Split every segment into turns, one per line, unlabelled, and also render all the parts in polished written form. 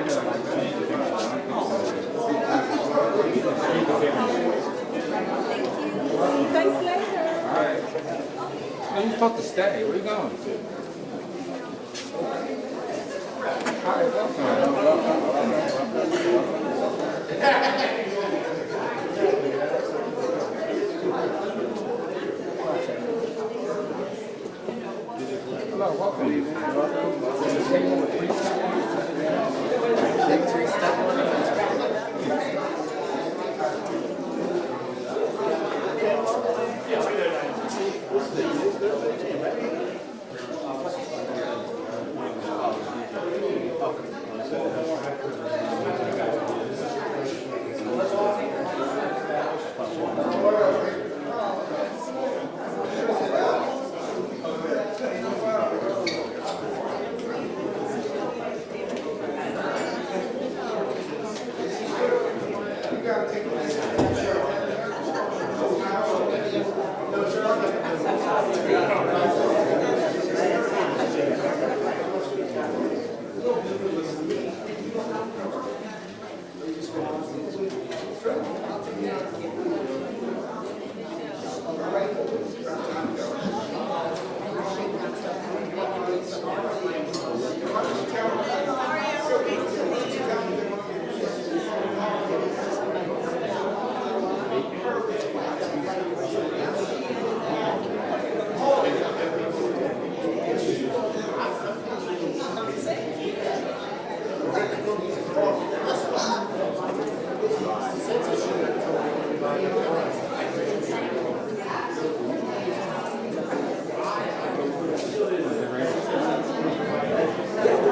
Thanks later.
All right. No, you're supposed to stay. Where are you going? All right, welcome. Hello, welcome.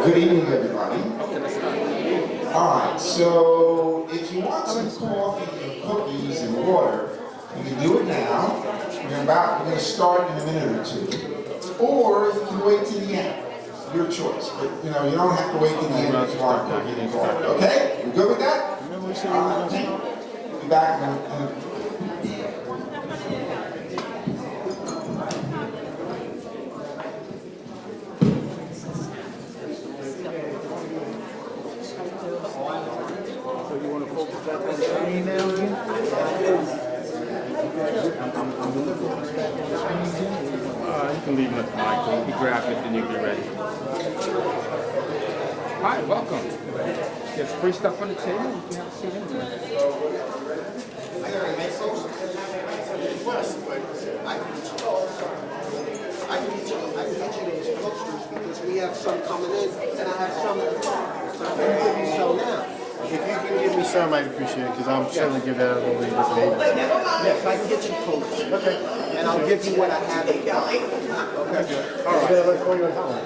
Good evening, everybody. All right, so if you want some coffee and cookies and water, you can do it now. We're going to start in a minute or two. Or you can wait till the end. Your choice. But you don't have to wait till the end if you want to cookie and coffee. Okay? You good with that? Be back in a
You can leave it at the mic. You grab it and you'll be ready. Hi, welcome. There's free stuff on the table. You can have a seat anywhere.
I can get you those posters because we have some coming in and I have some in the car. So I can give you some now.
If you can give me some, I'd appreciate it, because I'm trying to give out a little bit of data.
Yes, I can get you posters. Okay. And I'll give you what I have in the car. Okay.
All right. Let's call you on time.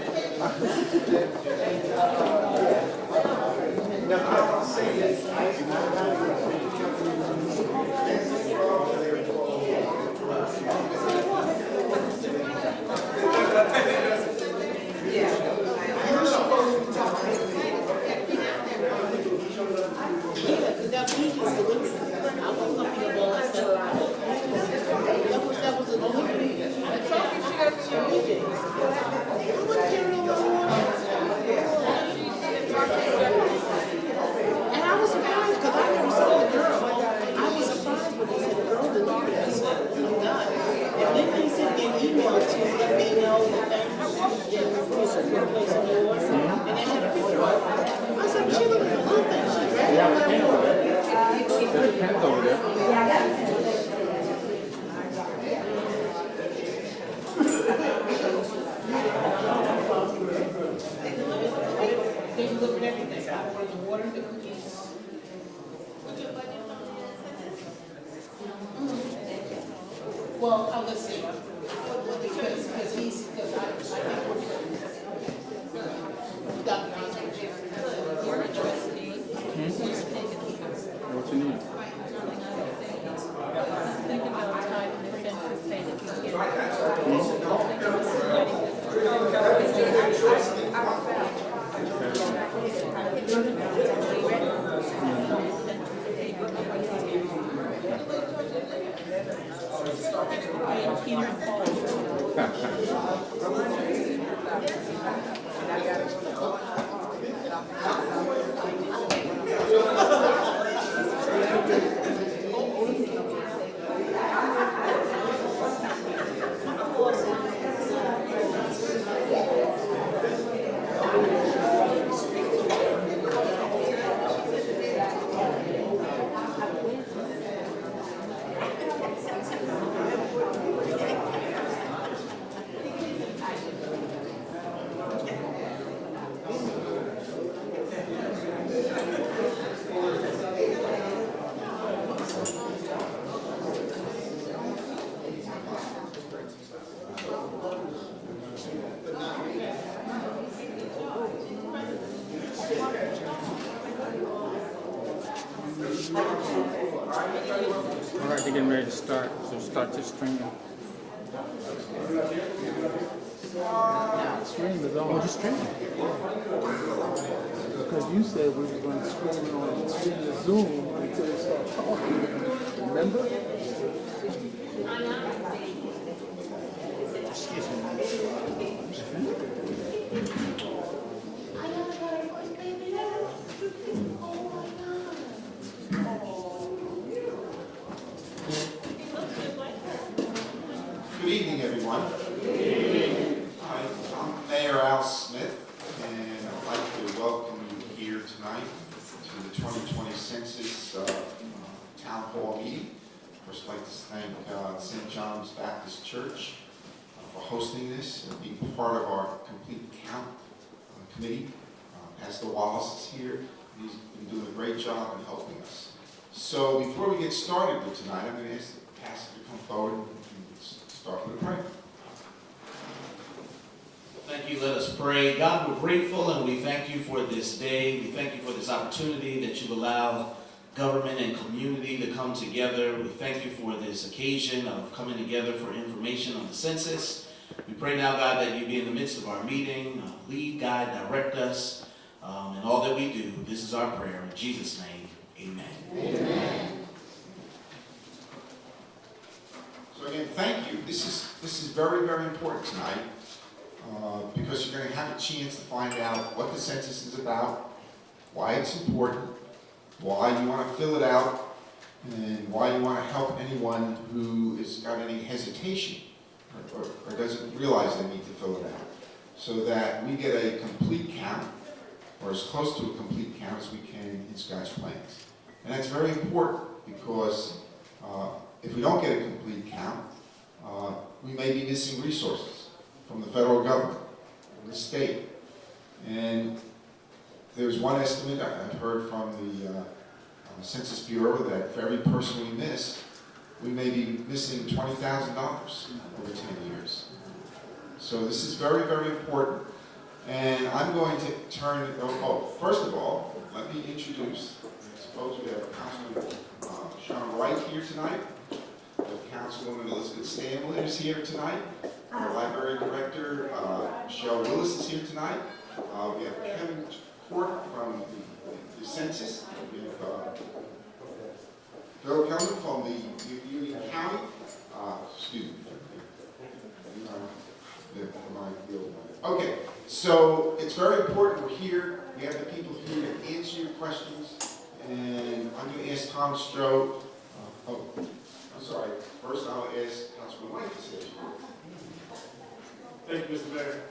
There's pens over there.
Well, let's see. Because I
What you need? start. So start your stream. Stream is on. Oh, just stream. Because you said we were going to stream on Zoom until they start talking. Remember? Excuse me.
Good evening, everyone. Hi, I'm Mayor Al Smith, and I'd like to welcome you here tonight to the 2020 Census Town Hall meeting. First, I'd like to thank St. John's Baptist Church for hosting this and being part of our complete count committee. Pastor Wallace is here. He's been doing a great job in helping us. So before we get started with tonight, I'm going to ask the pastor to come forward and start with a prayer.
Thank you. Let us pray. God, we're grateful and we thank you for this day. We thank you for this opportunity that you allow government and community to come together. We thank you for this occasion of coming together for information on the census. We pray now, God, that you be in the midst of our meeting, lead, guide, direct us in all that we do. This is our prayer. In Jesus' name, amen.
Amen. So again, thank you. This is very, very important tonight because you're going to have a chance to find out what the census is about, why it's important, why you want to fill it out, and why you want to help anyone who has got any hesitation or doesn't realize they need to fill it out, so that we get a complete count, or as close to a complete count as we can in Scotch Plains. And that's very important because if we don't get a complete count, we may be missing resources from the federal government, from the state. And there's one estimate I've heard from the Census Bureau that for every person we miss, we may be missing $20,000 over 10 years. So this is very, very important. And I'm going to turn, first of all, let me introduce, I suppose we have Councilman Sean White here tonight. Councilwoman Elizabeth Stanley is here tonight. Our Library Director, Michelle Willis, is here tonight. We have Kevin Court from the Census. We have Bill Kelman from the Union County. Excuse me. Okay, so it's very important we're here. We have the people here to answer your questions. And I'm going to ask Tom Stroh. I'm sorry. First, I'll ask Councilman White to say a few words.
Thank you, Mr. Mayor.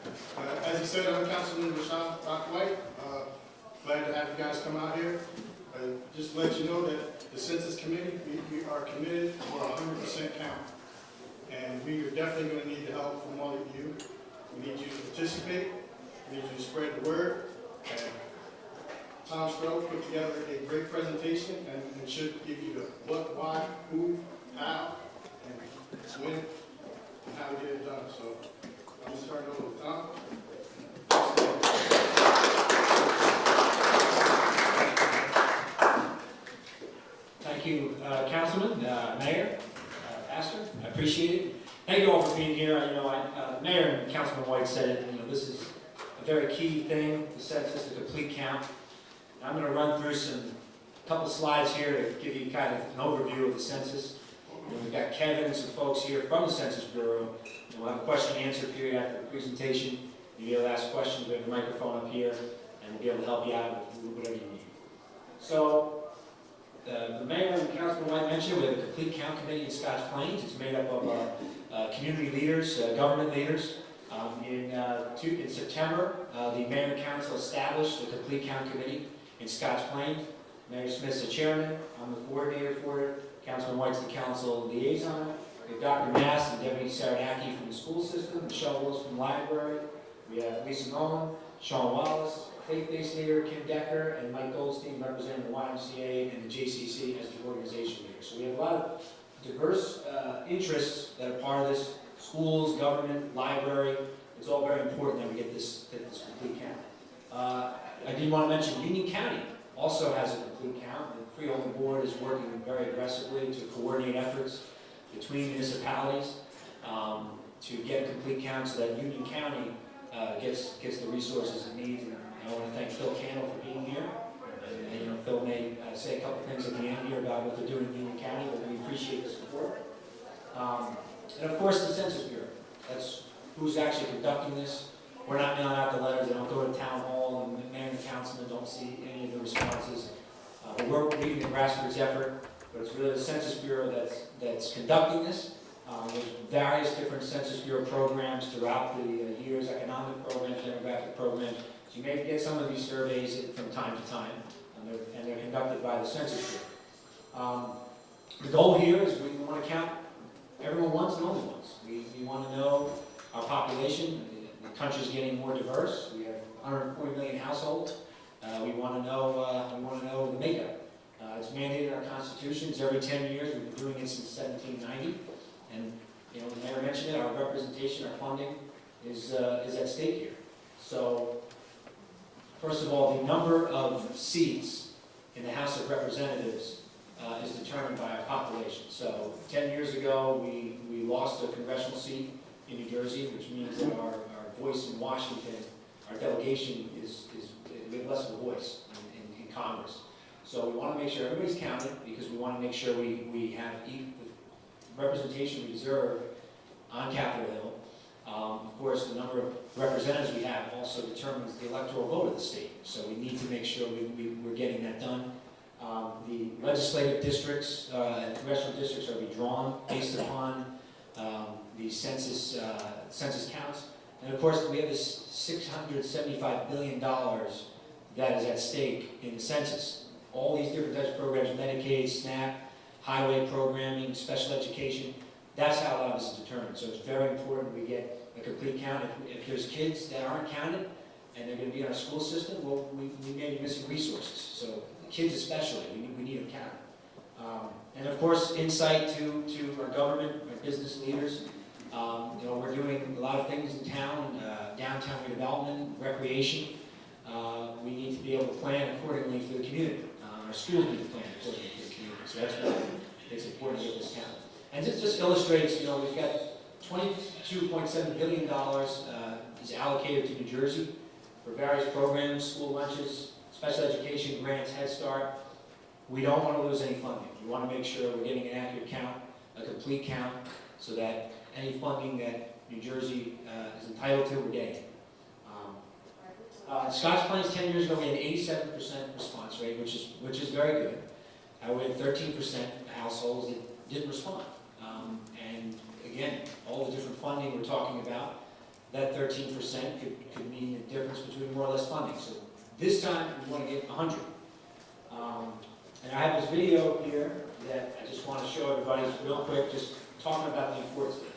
As you said, I'm Councilman Rashawn White. Glad to have you guys come out here. Just to let you know that the Census Committee, we are committed for 100% count. And we are definitely going to need the help from all of you. We need you to participate. We need you to spread the word. And Tom Stroh put together a great presentation and it should give you the what, why, who, how, and when, and how to get it done. So I'll just turn it over to Tom.
Thank you, Councilman, Mayor, Pastor. I appreciate it. Thank you all for being here. Mayor and Councilman White said it. This is a very key thing, the census, the complete count. I'm going to run through a couple slides here to give you kind of an overview of the census. We've got Kevin and some folks here from the Census Bureau. We'll have a question and answer period after the presentation. You'll be able to ask questions. We have a microphone up here, and we'll be able to help you out with whatever you need. So, the Mayor and Councilman White mentioned we have a complete count committee in Scotch Plains. It's made up of community leaders, government leaders. In September, the Mayor and Council established the complete count committee in Scotch Plains. Mayor Smith's the chairman. I'm the coordinator for it. Councilman White's the council liaison. We have Dr. Mass and Deputy Saranaki from the school system, Michelle Willis from the library. We have Lisa Nolan, Sean Wallace, faith-based leader Kim Decker, and Mike Goldstein representing the YMCA and the JCC as the organization leader. So we have a lot of diverse interests that are part of this: schools, government, library. It's all very important that we get this complete count. I did want to mention Union County also has a complete count. The Freeholder Board is working very aggressively to coordinate efforts between municipalities to get a complete count so that Union County gets the resources it needs. And I want to thank Phil Cannell for being here. And you know, Phil may say a couple things at the end here about what they're doing in Union County, but we appreciate the support. And of course, the Census Bureau. That's who's actually conducting this. We're not mailing out the letters. They don't go to town hall, and the mayor and the councilman don't see any of the responses. We're leading the grassroots effort, but it's really the Census Bureau that's conducting this. There's various different Census Bureau programs throughout the years, economic programs, demographic programs. So you may get some of these surveys from time to time, and they're conducted by the Census Bureau. The goal here is we want to count everyone once and only once. We want to know our population. The country's getting more diverse. We have 140 million households. We want to know the makeup. It's mandated in our Constitution. It's every 10 years. We've been doing it since 1790. And you know, the mayor mentioned it. Our representation, our funding is at stake here. So, first of all, the number of seats in the House of Representatives is determined by our population. So 10 years ago, we lost a congressional seat in New Jersey, which means that our voice in Washington, our delegation we have less of a voice in Congress. So we want to make sure everybody's counted because we want to make sure we have the representation we deserve on Capitol Hill. Of course, the number of representatives we have also determines the electoral vote of the state. So we need to make sure we're getting that done. The legislative districts and congressional districts are redrawn based upon the census counts. And of course, we have this $675 billion that is at stake in the census. All these different types of programs, Medicaid, SNAP, highway programming, special education, that's how that is determined. So it's very important we get a complete count. If there's kids that aren't counted and they're going to be in our school system, well, we may be missing resources. So the kids especially, we need them counted. And of course, insight to our government, our business leaders. You know, we're doing a lot of things in town, downtown redevelopment, recreation. We need to be able to plan accordingly for the community. Our schools need to plan accordingly for the community. So that's why it's important to get this count. And this just illustrates, you know, we've got $22.7 billion is allocated to New Jersey for various programs, school lunches, special education grants, Head Start. We don't want to lose any funding. We want to make sure we're getting an accurate count, a complete count, so that any funding that New Jersey is entitled to, we're getting. Scotch Plains 10 years ago, we had an 87% response rate, which is very good. We had 13% of households that didn't respond. And again, all the different funding we're talking about, that 13% could mean the difference between more or less funding. So this time, we want to get 100. And I have this video here that I just want to show everybody real quick, just talking about the importance of this.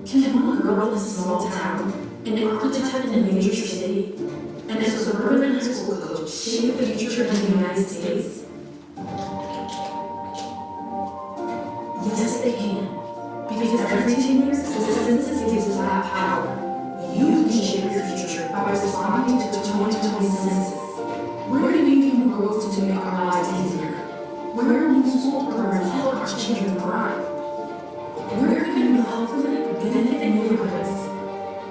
Can one girl in a small town, an architect in a major city, and a suburban high school coach shape the future of the United States? Yes, they can. Because every 10 years, the census gives us that power. You can shape your future by responding to the 2020 census. Where do we need new roads to make our lives easier? Where will school programs help our children thrive? Where can we help them benefit neighborhoods?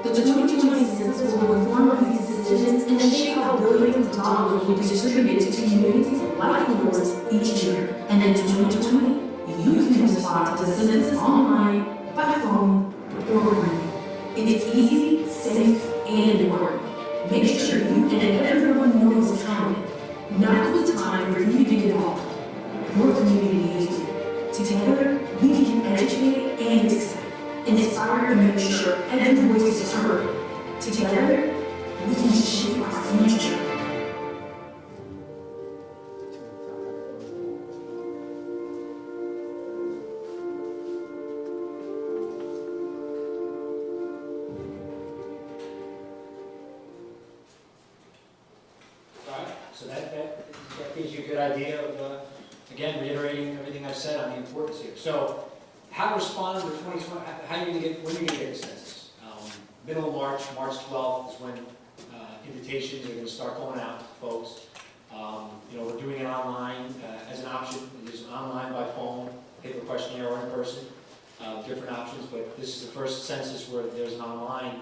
The 2020 census will inform these decisions and shape how billions of dollars will be distributed to communities like yours each year. And in 2020, you can respond to the census online, by phone, or remote. It's easy, safe, and important. Make sure you and everyone knows it's coming. Now is the time for you to get involved. Your community needs you. Together, we can educate and excite, and inspire to make sure every voice is heard. Together, we can shape our future.
So that gives you a good idea of, again, reiterating everything I've said on the importance here. So, how to respond to 2020, when are you going to get the census? Middle of March, March 12th is when invitations are going to start going out to folks. We're doing it online as an option. There's online by phone, paper questionnaire, or in person. Different options, but this is the first census where there's an online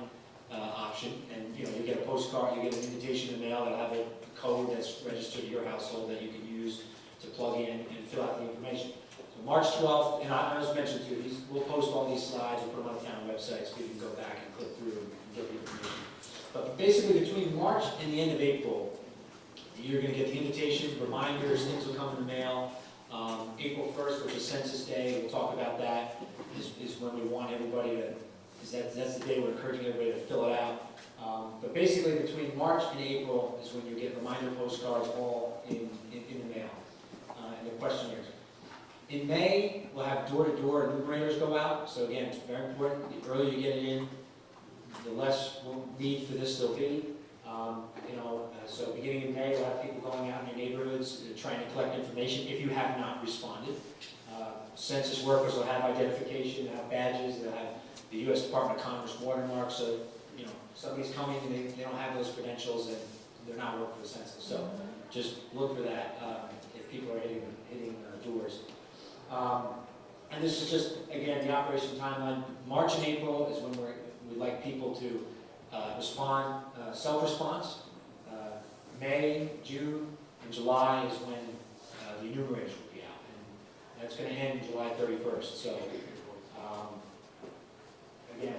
option, and you get a postcard, you get an invitation in the mail that'll have a code that's registered to your household that you can use to plug in and fill out the information. So March 12th, and I was mentioned too, we'll post all these slides, we'll put them on the town website so you can go back and click through and get the information. But basically between March and the end of April, you're going to get the invitation, reminders, things will come in the mail. April 1st, which is Census Day, we'll talk about that, is when we want everybody to, that's the day we're encouraging everybody to fill it out. But basically between March and April is when you get reminder postcards all in the mail, and the questionnaires. In May, we'll have door-to-door enumerators go out. So again, it's very important, the earlier you get it in, the less need for this there'll be. So beginning in May, we'll have people going out in your neighborhoods trying to collect information if you have not responded. Census workers will have identification, they'll have badges, they'll have the U.S. Department of Commerce watermark, so somebody's coming and they don't have those credentials and they're not working for the census. So just look for that if people are hitting doors. And this is just, again, the operation timeline. March and April is when we'd like people to respond, self-response. May, June, and July is when the enumerators will be out. And that's going to end July 31st. So, again,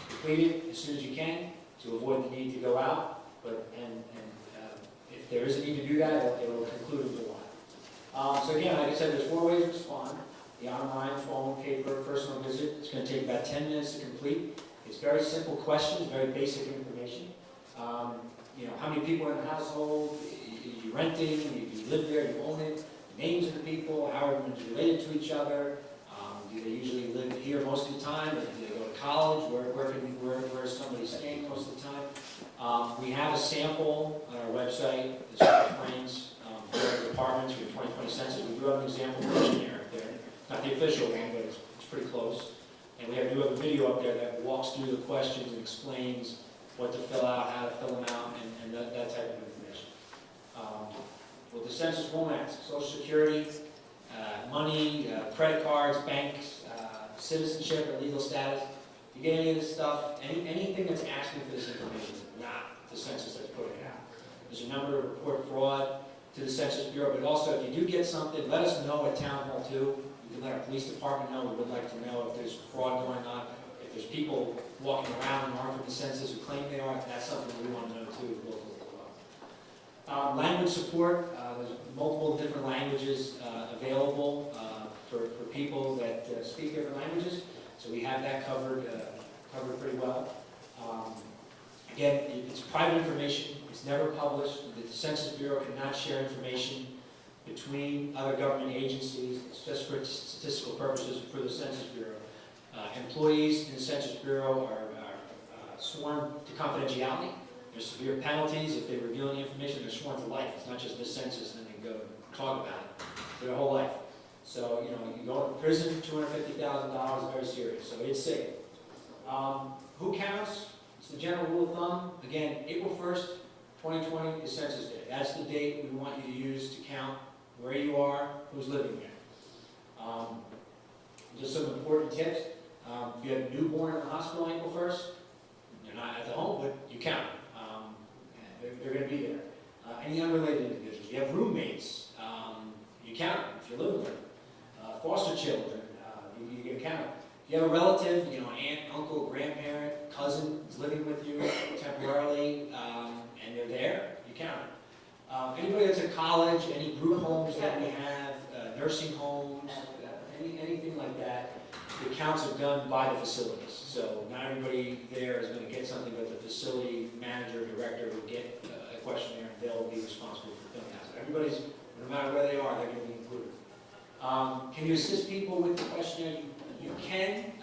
complete it as soon as you can to avoid the need to go out. But if there is a need to do that, it will conclude in July. So again, like I said, there's 4 ways to respond. The online, phone, paper, personal visit. It's going to take about 10 minutes to complete. It's very simple questions, very basic information. How many people in the household, are you renting, you live there, you own it, names of the people, how are everyone's related to each other, do they usually live here most of the time, or do they go to college, where is somebody staying most of the time. We have a sample on our website that explains the departments for the 2020 census. We do have an example questionnaire up there, not the official one, but it's pretty close. And we do have a video up there that walks through the questions and explains what to fill out, how to fill them out, and that type of information. What the census won't ask: Social Security, money, credit cards, banks, citizenship or legal status. You get any of this stuff, anything that's asking for this information, not the census that's putting it out. There's a number to report fraud to the Census Bureau, but also if you do get something, let us know at Town Hall too. You can let our police department know. We would like to know if there's fraud going on. If there's people walking around who aren't from the census who claim they are, that's something we want to know too locally as well. Language support, there's multiple different languages available for people that speak different languages. So we have that covered pretty well. Again, it's private information. It's never published. The Census Bureau cannot share information between other government agencies. It's just for statistical purposes for the Census Bureau. Employees in the Census Bureau are sworn to confidentiality. There's severe penalties if they reveal any information. They're sworn to life. It's not just this census and then they go talk about it for their whole life. So, you go to prison, $250,000 is very serious. So it's safe. Who counts? It's the general rule of thumb. Again, April 1st, 2020 is Census Day. That's the date we want you to use to count where you are, who's living there. Just some important tips. If you have a newborn in the hospital on April 1st, they're not at the home, but you count. They're going to be there. Any unrelated individuals. You have roommates. You count them if you're living with them. Foster children. You can count them. If you have a relative, an aunt, uncle, grandparent, cousin is living with you temporarily, and they're there, you count them. Anybody that's in college, any group homes that we have, nursing homes, anything like that, the counts are done by the facilities. So not everybody there is going to get something, but the facility manager, director will get a questionnaire and they'll be responsible for filling out. So everybody's, no matter where they are, they're going to be included. Can you assist people with the questionnaire? You can.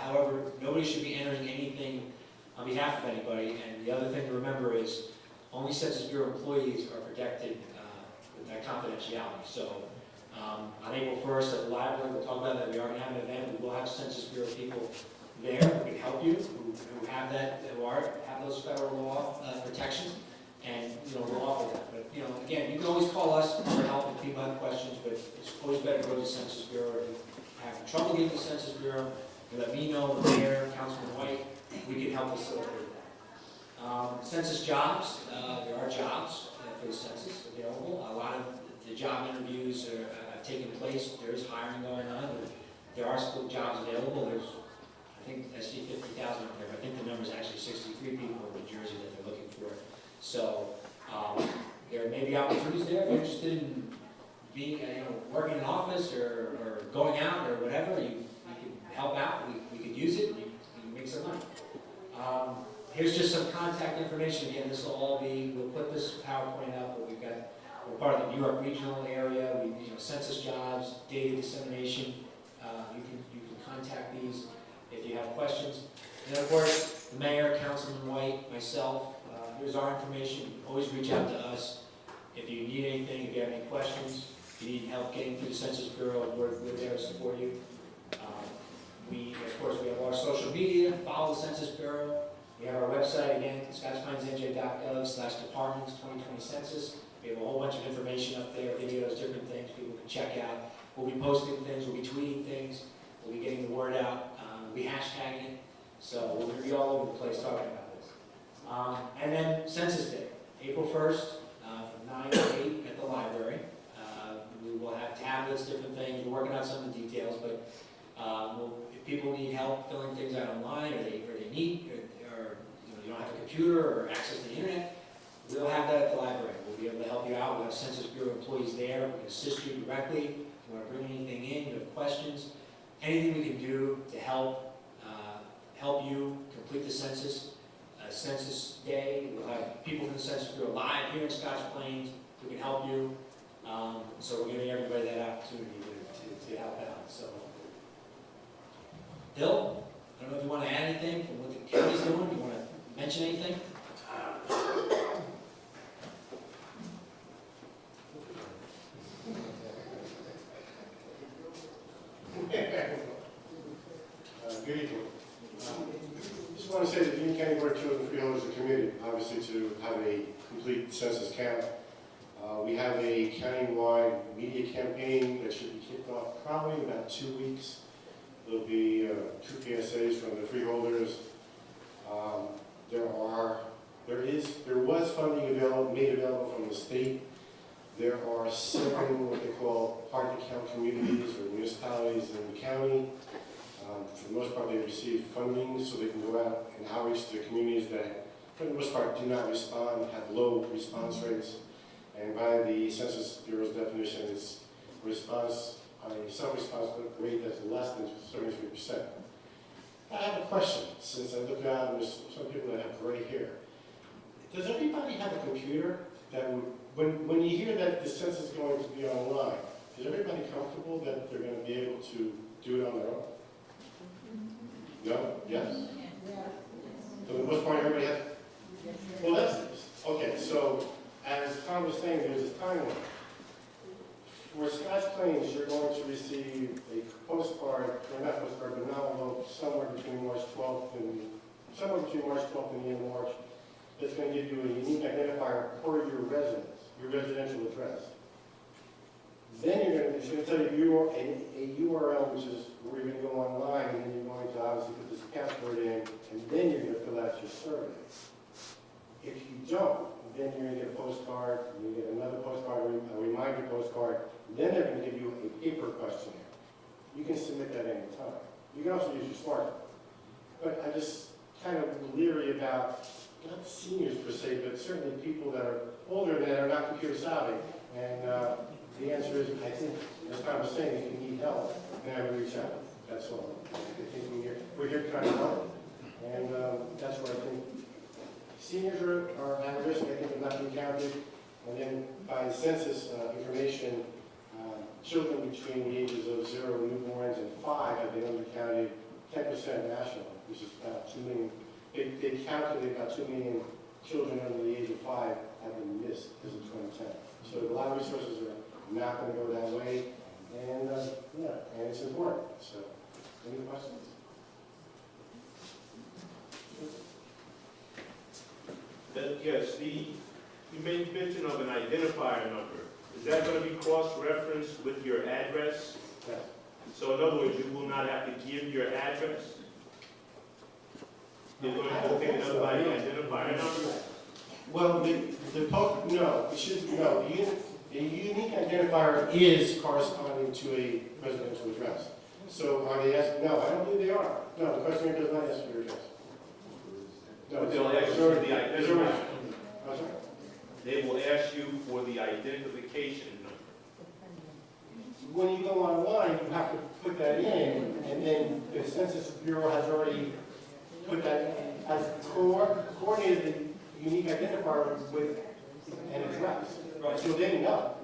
However, nobody should be entering anything on behalf of anybody. And the other thing to remember is only Census Bureau employees are protected with that confidentiality. So on April 1st at the library, we'll talk about that. We are going to have an event. We will have Census Bureau people there who can help you, who have that, have those federal law protections. and, we'll offer that. But, again, you can always call us for help if people have questions, but it's always better to go to the Census Bureau. If you have trouble getting to the Census Bureau, you let me know, the mayor, Councilman White, we can help facilitate that. Census jobs, there are jobs for the census available. A lot of the job interviews have taken place. There is hiring going on. There are still jobs available. There's, I think, I see 50,000 up there, but I think the number is actually 63 people in New Jersey that they're looking for. So there may be opportunities there. If you're interested in being, working in an office or going out or whatever, you can help out. We could use it. You can make some money. Here's just some contact information. Again, this will all be, we'll put this PowerPoint up, but we're part of the New York regional area. We, census jobs, data dissemination. You can contact these if you have questions. And of course, the mayor, Councilman White, myself, here's our information. You can always reach out to us if you need anything, if you have any questions, if you need help getting through the Census Bureau, we're there to support you. Of course, we have our social media, follow the Census Bureau. We have our website, again, scotchplains.nj.gov/departments 2020 census. We have a whole bunch of information up there, videos, different things people can check out. We'll be posting things, we'll be tweeting things, we'll be getting the word out, we'll be hashtagging it. So we're going to be all over the place talking about this. And then Census Day, April 1st, from 9 to 8 at the library. We will have tablets, different things. We're working on some of the details, but if people need help filling things out online, or they need, or you don't have a computer or access to the internet, we'll have that at the library. We'll be able to help you out. We'll have Census Bureau employees there. We can assist you directly. If you want to bring anything in, you have questions, anything we can do to help you complete the census. Census Day, we'll have people from the Census Bureau live here in Scotch Plains who can help you. So we're giving everybody that opportunity to help out. So, Bill, I don't know if you want to add anything from what the county's doing. You want to mention anything?
Good evening. Just want to say that the Union County Board of Children Freeholders is committed, obviously, to have a complete census count. We have a countywide media campaign that should be kicked off probably in about 2 weeks. There'll be 2 PSAs from the freeholders. There was funding made available from the state. There are 7 what they call hard-to-count communities or municipalities in the county. For the most part, they receive funding so they can go out and outreach to communities that, for the most part, do not respond, have low response rates. And by the Census Bureau's definition, it's response on a self-response rate that's less than 73%. I have a question, since I look out and there's some people that have gray hair. Does everybody have a computer that would, when you hear that the census is going to be online, is everybody comfortable that they're going to be able to do it on their own? No? Yes? For the most part, everybody has? Well, that's, okay, so as Tom was saying, there's a timeline. For Scotch Plains, you're going to receive a postcard, or not postcard, but an envelope somewhere between March 12th and the end of March. That's going to give you a unique identifier per your residence, your residential address. Then it's going to tell you a URL, which is where you're going to go online, and then you're going to obviously put this password in, and then you're going to fill out your survey. If you don't, then you're going to get a postcard, you get another postcard, a reminder postcard, then they're going to give you a paper questionnaire. You can submit that any time. You can also use your smartphone. But I just kind of leery about, not seniors per se, but certainly people that are older that are not computer savvy. And the answer is, I think, as Tom was saying, if you need help, then I would reach out. That's all. We're here trying to help. And that's what I think. Seniors are at risk, I think, of not being counted. And then by the census information, children between the ages of 0 newborns and 5 have been undercounted 10% nationally, which is about 2 million. They calculate about 2 million children under the age of 5 have been missed as of 2010. So a lot of resources are not going to go that way. And and it's important. So, any questions?
Yes, You made mention of an identifier number. Is that going to be cross-referenced with your address?
Yes.
So in other words, you will not have to give your address? You're going to pick it up by the identifier number?
Well, no, it should, no, the unique identifier is corresponding to a residential address. So are they asking, no, I don't believe they are. No, the questionnaire does not ask for your address. No,
But they'll ask you for the identifier.
I'm sorry?
They will ask you for the identification number.
When you go online, you have to put that in, and then the Census Bureau has already put that, has coordinated the unique identifier with an address.
Right.
So they know.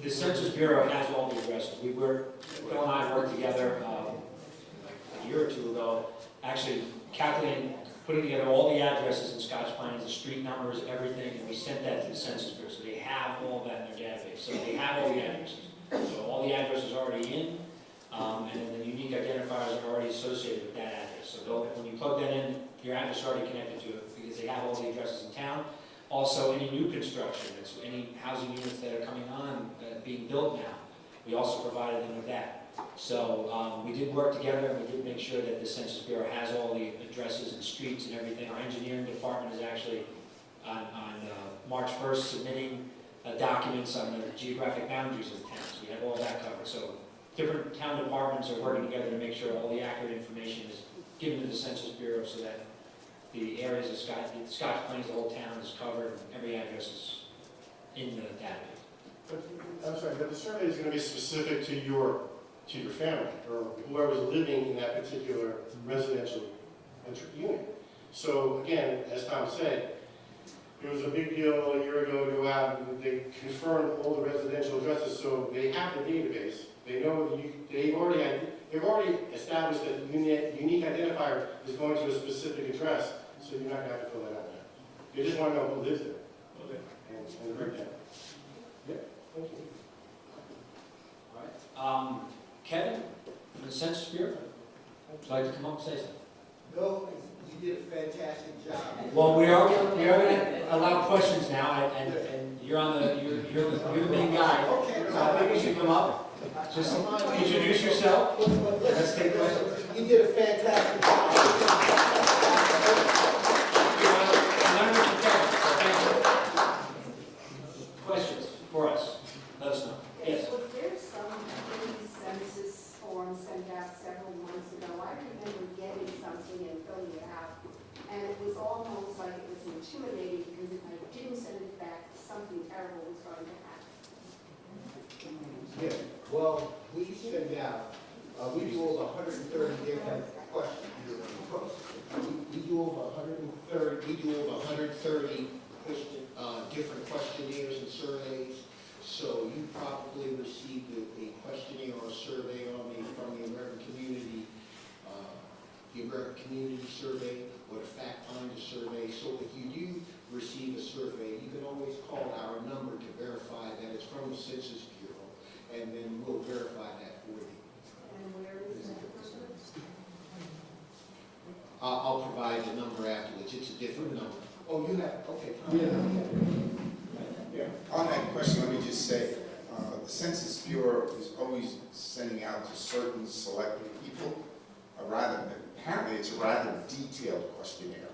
The Census Bureau has all the addresses. Bill and I worked together a year or two ago, actually calculating, putting together all the addresses in Scotch Plains, the street numbers, everything, and we sent that to the Census Bureau. So they have all that in their database. So they have all the addresses. So all the addresses are already in, and then the unique identifiers are already associated with that address. So when you plug that in, your address is already connected to it because they have all the addresses in town. Also, any new construction, that's any housing units that are coming on, being built now, we also provided them with that. So we did work together and we did make sure that the Census Bureau has all the addresses and streets and everything. Our engineering department is actually on March 1st submitting documents on the geographic boundaries of the town. So we have all that covered. So different town departments are working together to make sure all the accurate information is given to the Census Bureau so that the areas of Scotch Plains, the whole town is covered, and every address is in the database.
But, I'm sorry, but the survey is going to be specific to your family, or whoever's living in that particular residential unit. So again, as Tom said, it was a big deal a year ago to go out and they confirmed all the residential addresses, so they have the database. They know they've already established that the unique identifier is going to a specific address, so you're not going to have to fill that out now. You just want to know who lives there.
Okay.
And break that. Yeah, thank you.
All right. Kevin, from the Census Bureau, would you like to come up and say something?
Bill, you did a fantastic job.
Well, we are going to allow questions now, and you're you're the main guy. So I think you should come up. Just introduce yourself. Let's take questions.
You did a fantastic job.
Questions for us? Let us know. Yes.
Was there some census form sent out several months ago? I remember getting something and filling it out, and it was almost like it was intimidating because if I didn't send it back, something terrible was going to happen.
Yeah, well, we send out, we do over 130 different questions. We do over 130 different questionnaires and surveys. So you probably received a questionnaire or survey from the American Community Survey or the Fact Finder Survey. So if you do receive a survey, you can always call our number to verify that it's from the Census Bureau, and then we'll verify that for you.
And where is that?
I'll provide the number afterwards. It's a different number. Oh, you have, okay.
Yeah. On that question, let me just say, the Census Bureau is always sending out to certain selected people, apparently it's a rather detailed questionnaire.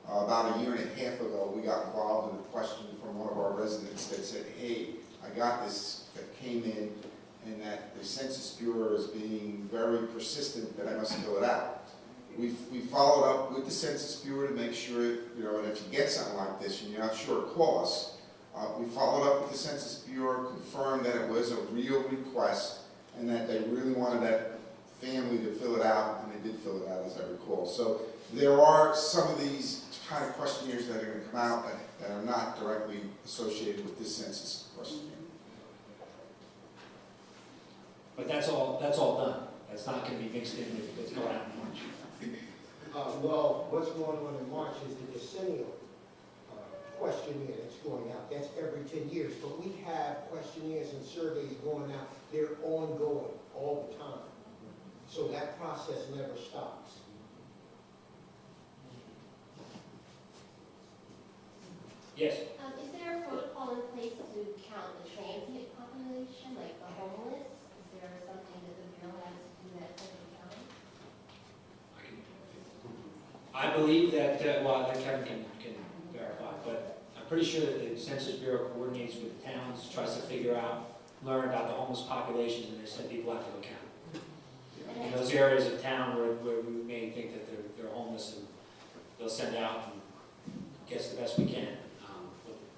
About a year and a half ago, we got involved in a question from one of our residents that said, hey, I got this that came in, and that the Census Bureau is being very persistent that I must fill it out. We followed up with the Census Bureau to make sure, and if you get something like this and you're not sure it costs, we followed up with the Census Bureau, confirmed that it was a real request, and that they really wanted that family to fill it out, and they did fill it out, as I recall. So there are some of these kind of questionnaires that are going to come out that are not directly associated with this census questionnaire.
But that's all done. That's not going to be mixed in with what's going on in March.
Well, what's going on in March is the decennial questionnaire that's going out. That's every 10 years. But we have questionnaires and surveys going out. They're ongoing all the time. So that process never stops.
Yes.
Is there a protocol
believe that, well, that Kevin can verify, but I'm pretty sure that the Census Bureau coordinates with the towns, tries to figure out, learn about the homeless populations, and they send people out to go count. In those areas of town where we may think that they're homeless, and they'll send out and guess the best we can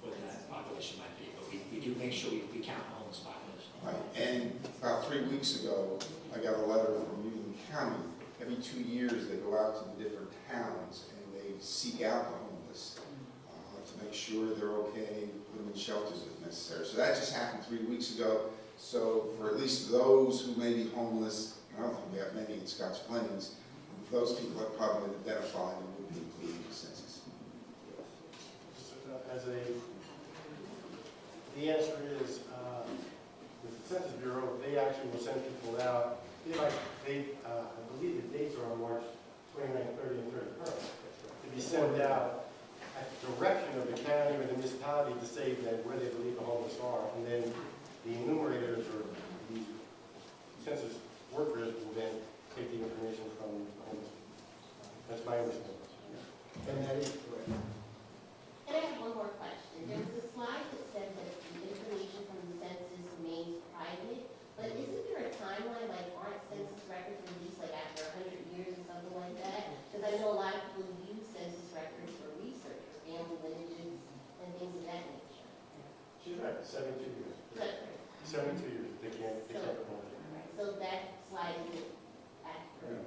what that population might be. But we do make sure we count the homeless population.
Right, and about 3 weeks ago, I got a letter from Union County. Every 2 years, they go out to the different towns and they seek out the homeless to make sure they're okay, put them in shelters if necessary. So that just happened 3 weeks ago. So for at least those who may be homeless, I don't think we have many in Scotch Plains, those people have probably been identified and would be included in the census.
The answer is, with the Census Bureau, they actually will send people out. I believe the dates are on March 29th, 30th, and 31st, to be sent out at the direction of the county or the municipality to say that where they believe the homeless are, and then the enumerators or the census workers will then take the information from the homeless. That's my understanding.
And that is correct.
And I have one more question. There was a slide that said that the information from the census remains private, but isn't there a timeline, like aren't census records released like after 100 years or something like that? Because I know a lot of people use census records for research, for family lineages and things of that nature.
She's right, 72 years.
But,
72 years, they can't hold it.
so that slide isn't accurate.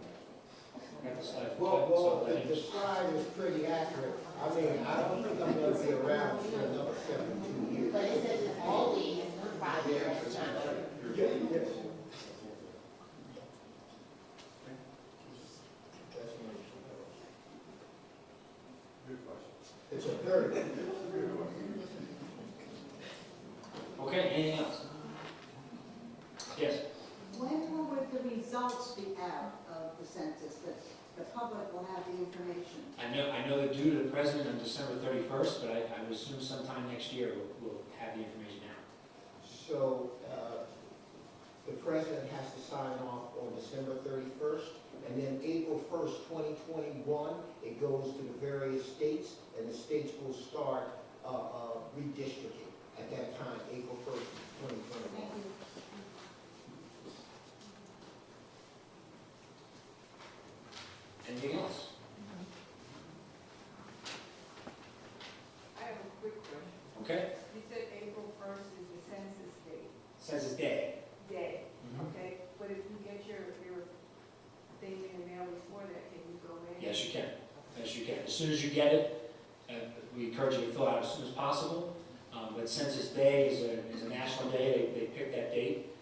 Got the slide.
Well, the slide is pretty accurate. I mean, I don't think I'm gonna be around for another 72 years.
But it says it's always private, that's not true.
Yes.
Good question.
It's a very good.
Okay, anything else? Yes.
When will the results be out of the census, that the public will have the information?
I know they're due to the president on December 31st, but I would assume sometime next year we'll have the information out.
So, the president has to sign off on December 31st, and then April 1st, 2021, it goes to the various states, and the states will start redistricting at that time, April 1st, 2021.
Anything else?
I have a quick question.
Okay.
You said April 1st is the census date.
Census day.
Okay? But if you get your thing in the mail before that, can you go in?
Yes, you can. Yes, you can. As soon as you get it, we encourage you to fill out as soon as possible. But Census Day is a national day. They pick that date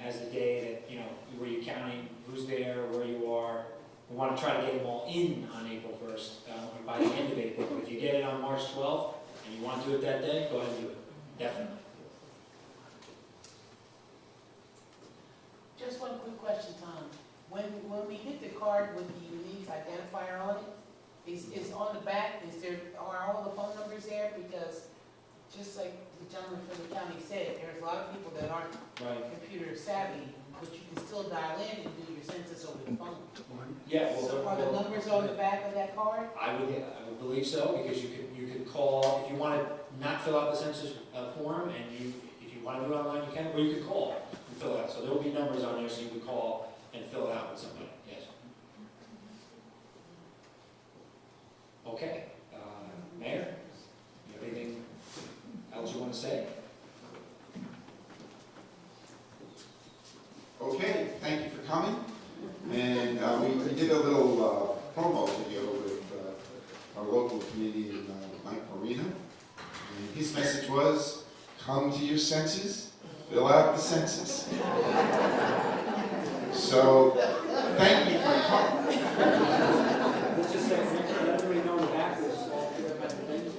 as the day that, where you're counting who's there, where you are. We want to try to get them all in on April 1st, or by the end of April. If you get it on March 12th and you want to do it that day, go ahead and do it. Definitely.
Just one quick question, Tom. When we get the card with the unique identifier on it, is on the back, are all the phone numbers there? Because just like the gentleman from the county said, there's a lot of people that aren't computer savvy, but you can still dial in and do your census over the phone.
Yeah.
So are the numbers on the back of that card?
I would believe so, because you could call, if you want to not fill out the census form, and if you want to do it online, you can, or you could call and fill it out. So there will be numbers on there, so you could call and fill it out with somebody, yes. Okay, Mayor, you have anything else you want to say?
Okay, thank you for coming. And we did a little promo video with our local comedian, Mike Marina. And his message was, come to your senses, fill out the census. So, thank you for coming.
Let's just say, let everybody know in the back there's all kinds of things.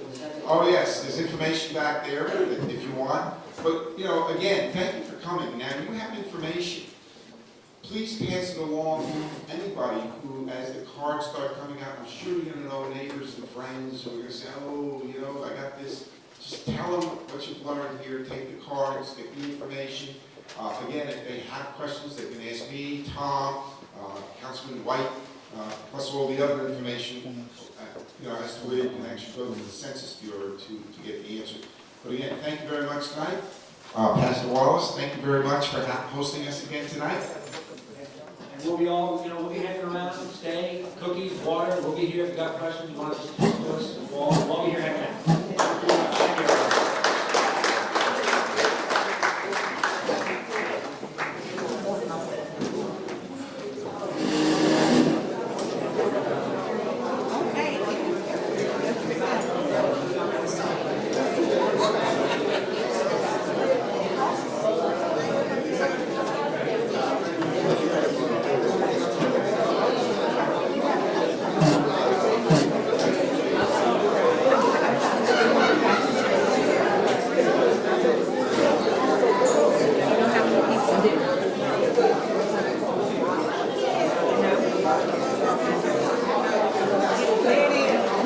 Oh yes, there's information back there if you want. But, again, thank you for coming. Now, you have information. Please pass it along to anybody who, as the cards start coming out, I'm sure you're going to know neighbors and friends who are going to say, oh, I got this. Just tell them what you've learned here. Take the cards, get the information. Again, if they have questions, they can ask me, Tom, Councilman White, plus all the other information, as to where you can actually go to the Census Bureau to get the answer. But again, thank you very much tonight. Pastor Wallace, thank you very much for hosting us again tonight.
And we'll be we'll be hanging around, stay, cookies, water, we'll be here if you've got questions, you want to just talk to us, we'll be here hanging out.